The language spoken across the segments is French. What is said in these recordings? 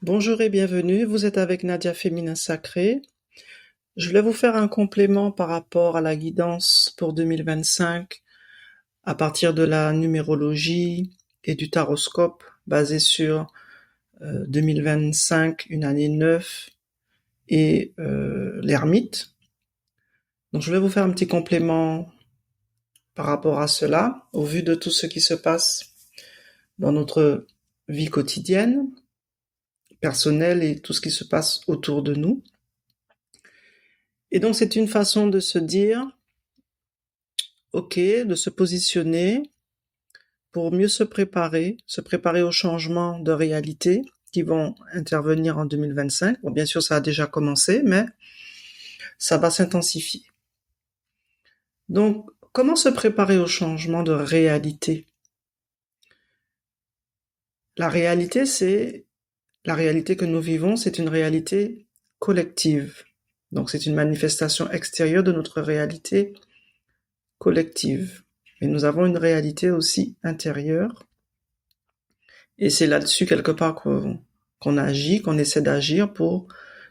Bonjour et bienvenue, vous êtes avec Nadia Féminin Sacré. Je voulais vous faire un complément par rapport à la guidance pour 2025 à partir de la numérologie et du taroscope basé sur 2025, une année 9 et l'ermite. Donc je voulais vous faire un petit complément par rapport à cela, au vu de tout ce qui se passe dans notre vie quotidienne, personnelle et tout ce qui se passe autour de nous. Et donc c'est une façon de se dire, ok, de se positionner pour mieux se préparer aux changements de réalité qui vont intervenir en 2025. Bon, bien sûr, ça a déjà commencé, mais ça va s'intensifier. Donc, comment se préparer aux changements de réalité? La réalité que nous vivons, c'est une réalité collective. Donc, c'est une manifestation extérieure de notre réalité collective. Mais nous avons une réalité aussi intérieure. Et c'est là-dessus, quelque part, qu'on agit, qu'on essaie d'agir pour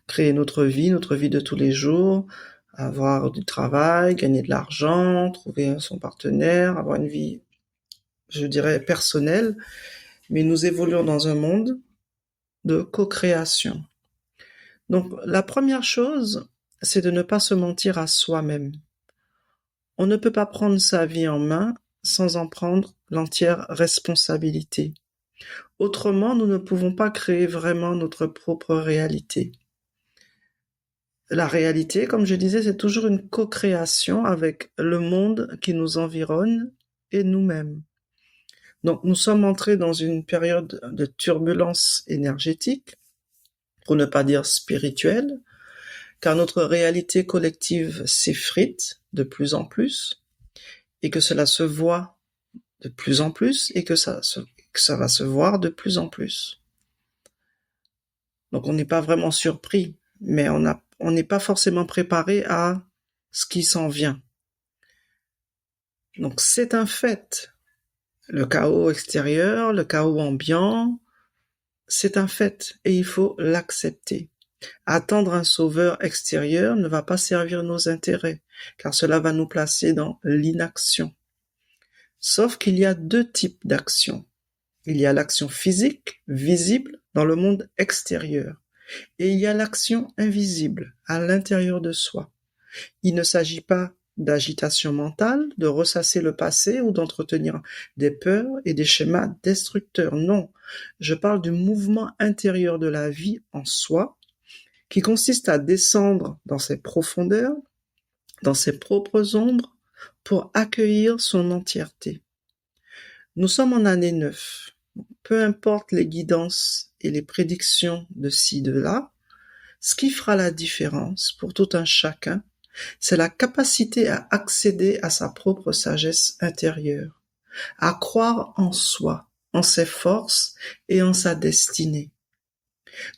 créer notre vie de tous les jours, avoir du travail, gagner de l'argent, trouver son partenaire, avoir une vie, je dirais, personnelle. Mais nous évoluons dans un monde de co-création. Donc, la première chose, c'est de ne pas se mentir à soi-même. On ne peut pas prendre sa vie en main sans en prendre l'entière responsabilité. Autrement, nous ne pouvons pas créer vraiment notre propre réalité. La réalité, comme je disais, c'est toujours une co-création avec le monde qui nous environne et nous-mêmes. Donc, nous sommes entrés dans une période de turbulence énergétique, pour ne pas dire spirituelle, car notre réalité collective s'effrite de plus en plus, et que cela se voit de plus en plus, et que ça va se voir de plus en plus. Donc, on n'est pas vraiment surpris, mais on n'est pas forcément préparé à ce qui s'en vient. Donc, c'est un fait. Le chaos extérieur, le chaos ambiant, c'est un fait et il faut l'accepter. Attendre un sauveur extérieur ne va pas servir nos intérêts, car cela va nous placer dans l'inaction. Sauf qu'il y a deux types d'actions. Il y a l'action physique, visible, dans le monde extérieur, et il y a l'action invisible, à l'intérieur de soi. Il ne s'agit pas d'agitation mentale, de ressasser le passé ou d'entretenir des peurs et des schémas destructeurs. Non, je parle du mouvement intérieur de la vie en soi, qui consiste à descendre dans ses profondeurs, dans ses propres ombres, pour accueillir son entièreté. Nous sommes en année 9. Peu importe les guidances et les prédictions de ci, de là, ce qui fera la différence pour tout un chacun, c'est la capacité à accéder à sa propre sagesse intérieure, à croire en soi, en ses forces et en sa destinée.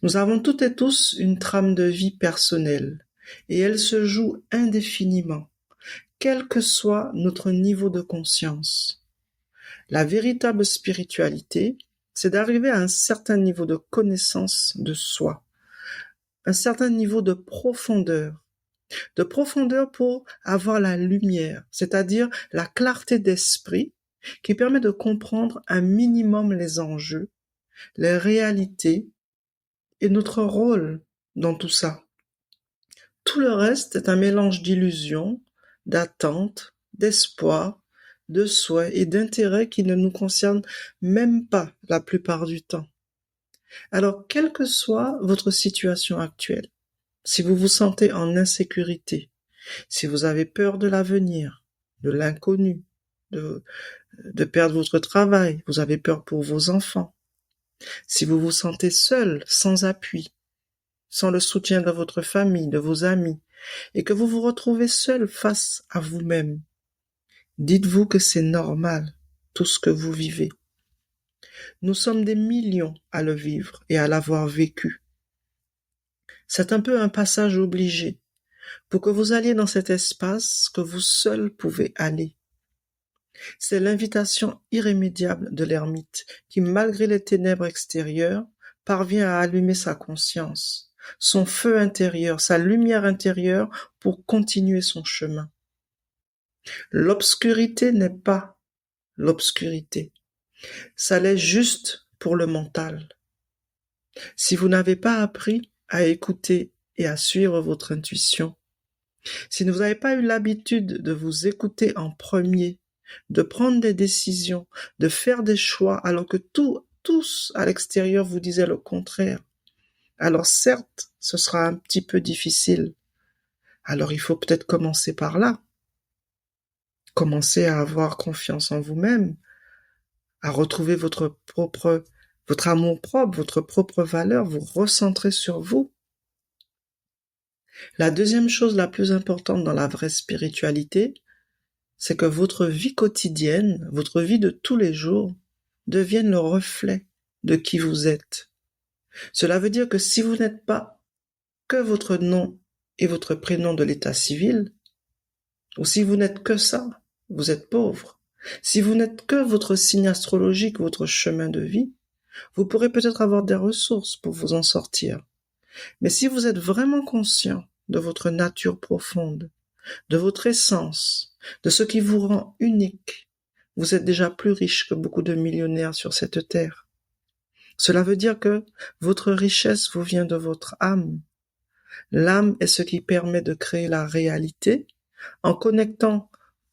Nous avons toutes et tous une trame de vie personnelle, et elle se joue indéfiniment, quel que soit notre niveau de conscience. La véritable spiritualité, c'est d'arriver à un certain niveau de connaissance de soi, un certain niveau de profondeur pour avoir la lumière, c'est-à-dire la clarté d'esprit qui permet de comprendre un minimum les enjeux, les réalités et notre rôle dans tout ça. Tout le reste est un mélange d'illusions, d'attentes, d'espoir, de souhaits et d'intérêts qui ne nous concernent même pas la plupart du temps. Alors, quelle que soit votre situation actuelle, si vous vous sentez en insécurité, si vous avez peur de l'avenir, de l'inconnu, de perdre votre travail, vous avez peur pour vos enfants, si vous vous sentez seul, sans appui, sans le soutien de votre famille, de vos amis, et que vous vous retrouvez seul face à vous-même, dites-vous que c'est normal, tout ce que vous vivez. Nous sommes des millions à le vivre et à l'avoir vécu. C'est un peu un passage obligé pour que vous alliez dans cet espace que vous seul pouvez aller. C'est l'invitation irrémédiable de l'ermite qui, malgré les ténèbres extérieures, parvient à allumer sa conscience, son feu intérieur, sa lumière intérieure pour continuer son chemin. L'obscurité n'est pas l'obscurité. Ça l'est juste pour le mental. Si vous n'avez pas appris à écouter et à suivre votre intuition, si vous n'avez pas eu l'habitude de vous écouter en premier, de prendre des décisions, de faire des choix, alors que tous à l'extérieur vous disaient le contraire, alors certes, ce sera un petit peu difficile. Alors il faut peut-être commencer par là. Commencer à avoir confiance en vous-même, à retrouver votre amour propre, votre propre valeur, vous recentrer sur vous. La deuxième chose la plus importante dans la vraie spiritualité, c'est que votre vie quotidienne, votre vie de tous les jours, devienne le reflet de qui vous êtes. Cela veut dire que si vous n'êtes pas que votre nom et votre prénom de l'état civil, ou si vous n'êtes que ça, vous êtes pauvre. Si vous n'êtes que votre signe astrologique, votre chemin de vie, vous pourrez peut-être avoir des ressources pour vous en sortir. Mais si vous êtes vraiment conscient de votre nature profonde, de votre essence, de ce qui vous rend unique, vous êtes déjà plus riche que beaucoup de millionnaires sur cette terre. Cela veut dire que votre richesse vous vient de votre âme. L'âme est ce qui permet de créer la réalité en connectant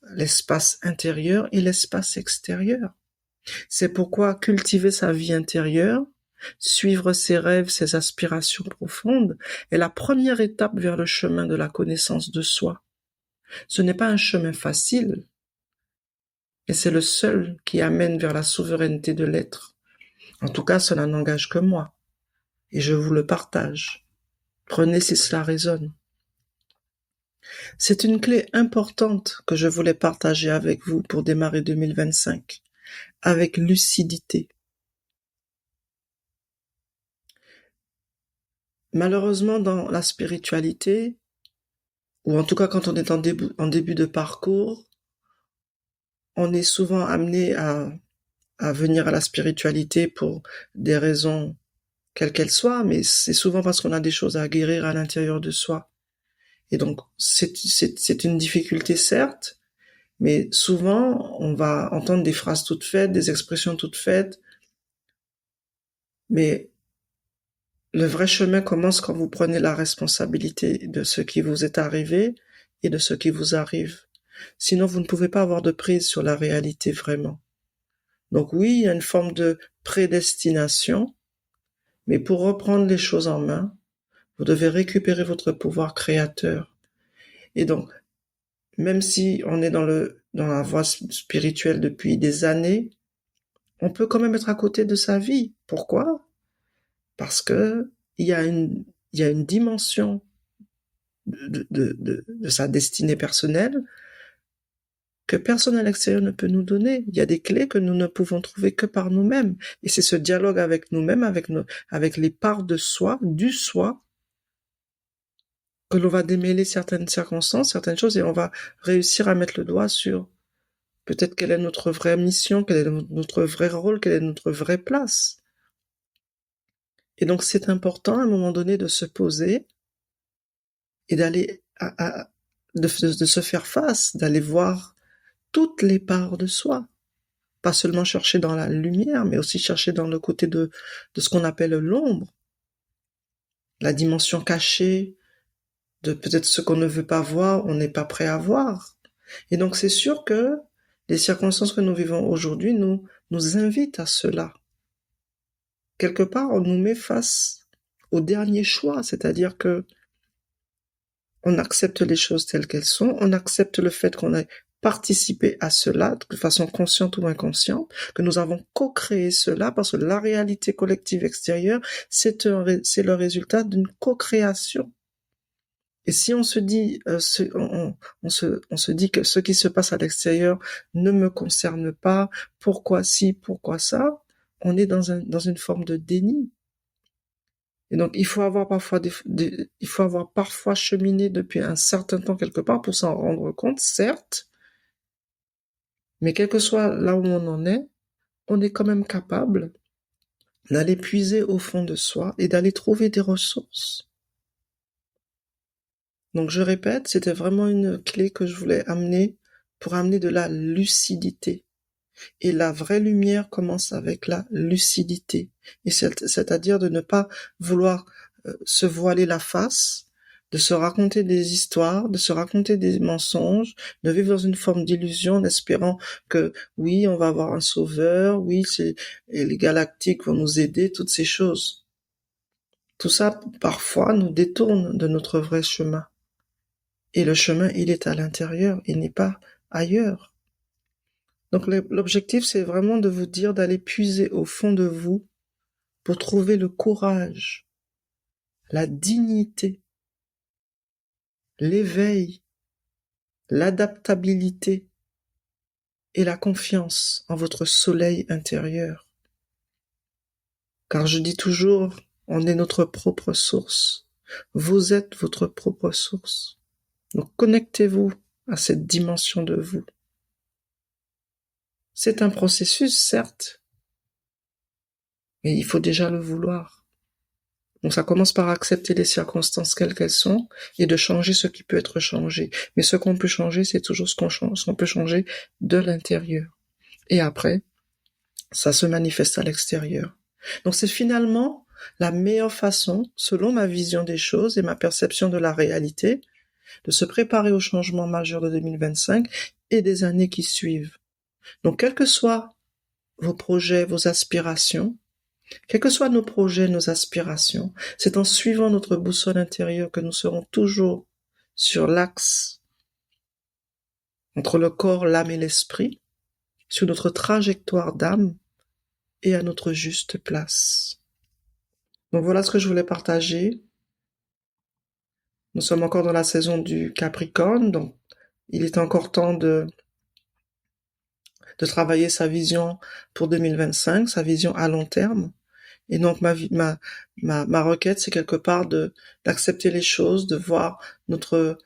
l'espace intérieur et l'espace extérieur. C'est pourquoi cultiver sa vie intérieure, suivre ses rêves, ses aspirations profondes, est la première étape vers le chemin de la connaissance de soi. Ce n'est pas un chemin facile, mais c'est le seul qui amène vers la souveraineté de l'être. En tout cas, cela n'engage que moi, et je vous le partage. Prenez si cela résonne. C'est une clé importante que je voulais partager avec vous pour démarrer 2025, avec lucidité. Malheureusement, dans la spiritualité, ou en tout cas quand on est en début de parcours, on est souvent amené à venir à la spiritualité pour des raisons quelles qu'elles soient, mais c'est souvent parce qu'on a des choses à guérir à l'intérieur de soi. Et donc, c'est une difficulté, certes, mais souvent, on va entendre des phrases toutes faites, des expressions toutes faites, mais le vrai chemin commence quand vous prenez la responsabilité de ce qui vous est arrivé et de ce qui vous arrive. Sinon, vous ne pouvez pas avoir de prise sur la réalité vraiment. Donc oui, il y a une forme de prédestination, mais pour reprendre les choses en main, vous devez récupérer votre pouvoir créateur. Et donc, même si on est dans la voie spirituelle depuis des années, on peut quand même être à côté de sa vie. Pourquoi? Parce que il y a une dimension de sa destinée personnelle que personne à l'extérieur ne peut nous donner. Il y a des clés que nous ne pouvons trouver que par nous-mêmes. Et c'est ce dialogue avec nous-mêmes, avec les parts de soi, du soi, que l'on va démêler certaines circonstances, certaines choses, et on va réussir à mettre le doigt sur peut-être quelle est notre vraie mission, quel est notre vrai rôle, quelle est notre vraie place. Et donc c'est important à un moment donné de se poser et d'aller de se faire face, d'aller voir toutes les parts de soi. Pas seulement chercher dans la lumière, mais aussi chercher dans le côté de ce qu'on appelle l'ombre, la dimension cachée, de peut-être ce qu'on ne veut pas voir, on n'est pas prêt à voir. Et donc c'est sûr que les circonstances que nous vivons aujourd'hui nous invitent à cela. Quelque part, on nous met face au dernier choix, c'est-à-dire que on accepte les choses telles qu'elles sont, on accepte le fait qu'on ait participé à cela de façon consciente ou inconsciente, que nous avons co-créé cela parce que la réalité collective extérieure, c'est le résultat d'une co-création. Et si on se dit, on se dit que ce qui se passe à l'extérieur ne me concerne pas, pourquoi si, pourquoi ça, on est dans une forme de déni. Et donc, il faut avoir parfois cheminé depuis un certain temps quelque part pour s'en rendre compte, certes, mais quel que soit là où on en est, on est quand même capable d'aller puiser au fond de soi et d'aller trouver des ressources. Donc je répète, c'était vraiment une clé que je voulais amener pour amener de la lucidité. Et la vraie lumière commence avec la lucidité. Et c'est-à-dire de ne pas vouloir se voiler la face, de se raconter des histoires, de se raconter des mensonges, de vivre dans une forme d'illusion en espérant que oui, on va avoir un sauveur, oui, les galactiques vont nous aider, toutes ces choses. Tout ça, parfois, nous détourne de notre vrai chemin. Et le chemin, il est à l'intérieur, il n'est pas ailleurs. Donc l'objectif, c'est vraiment de vous dire d'aller puiser au fond de vous pour trouver le courage, la dignité, l'éveil, l'adaptabilité et la confiance en votre soleil intérieur. Car je dis toujours, on est notre propre source. Vous êtes votre propre source. Donc connectez-vous à cette dimension de vous. C'est un processus, certes, mais il faut déjà le vouloir. Donc ça commence par accepter les circonstances quelles qu'elles sont et de changer ce qui peut être changé. Mais ce qu'on peut changer, c'est toujours ce qu'on peut changer de l'intérieur. Et après, ça se manifeste à l'extérieur. Donc c'est finalement la meilleure façon, selon ma vision des choses et ma perception de la réalité, de se préparer au changement majeur de 2025 et des années qui suivent. Donc quels que soient vos projets, vos aspirations, quels que soient nos projets, nos aspirations, c'est en suivant notre boussole intérieure que nous serons toujours sur l'axe entre le corps, l'âme et l'esprit, sur notre trajectoire d'âme et à notre juste place. Donc voilà ce que je voulais partager. Nous sommes encore dans la saison du Capricorne, donc il est encore temps de travailler sa vision pour 2025, sa vision à long terme. Et donc ma requête, c'est quelque part d'accepter les choses, de voir notre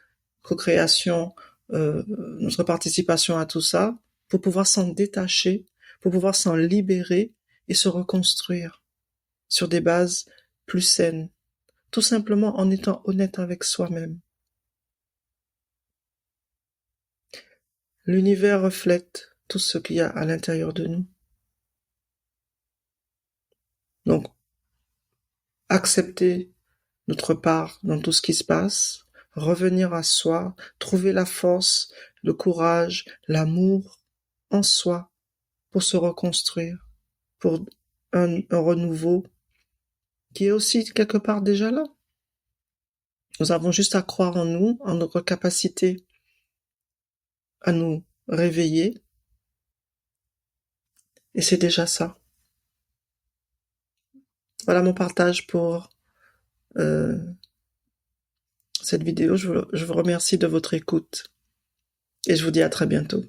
co-création, notre participation à tout ça, pour pouvoir s'en détacher, pour pouvoir s'en libérer et se reconstruire sur des bases plus saines, tout simplement en étant honnête avec soi-même. L'univers reflète tout ce qu'il y a à l'intérieur de nous. Donc, accepter notre part dans tout ce qui se passe, revenir à soi, trouver la force, le courage, l'amour en soi pour se reconstruire, pour un renouveau qui est aussi quelque part déjà là. Nous avons juste à croire en nous, en notre capacité à nous réveiller, et c'est déjà ça. Voilà mon partage pour cette vidéo. Je vous remercie de votre écoute et je vous dis à très bientôt.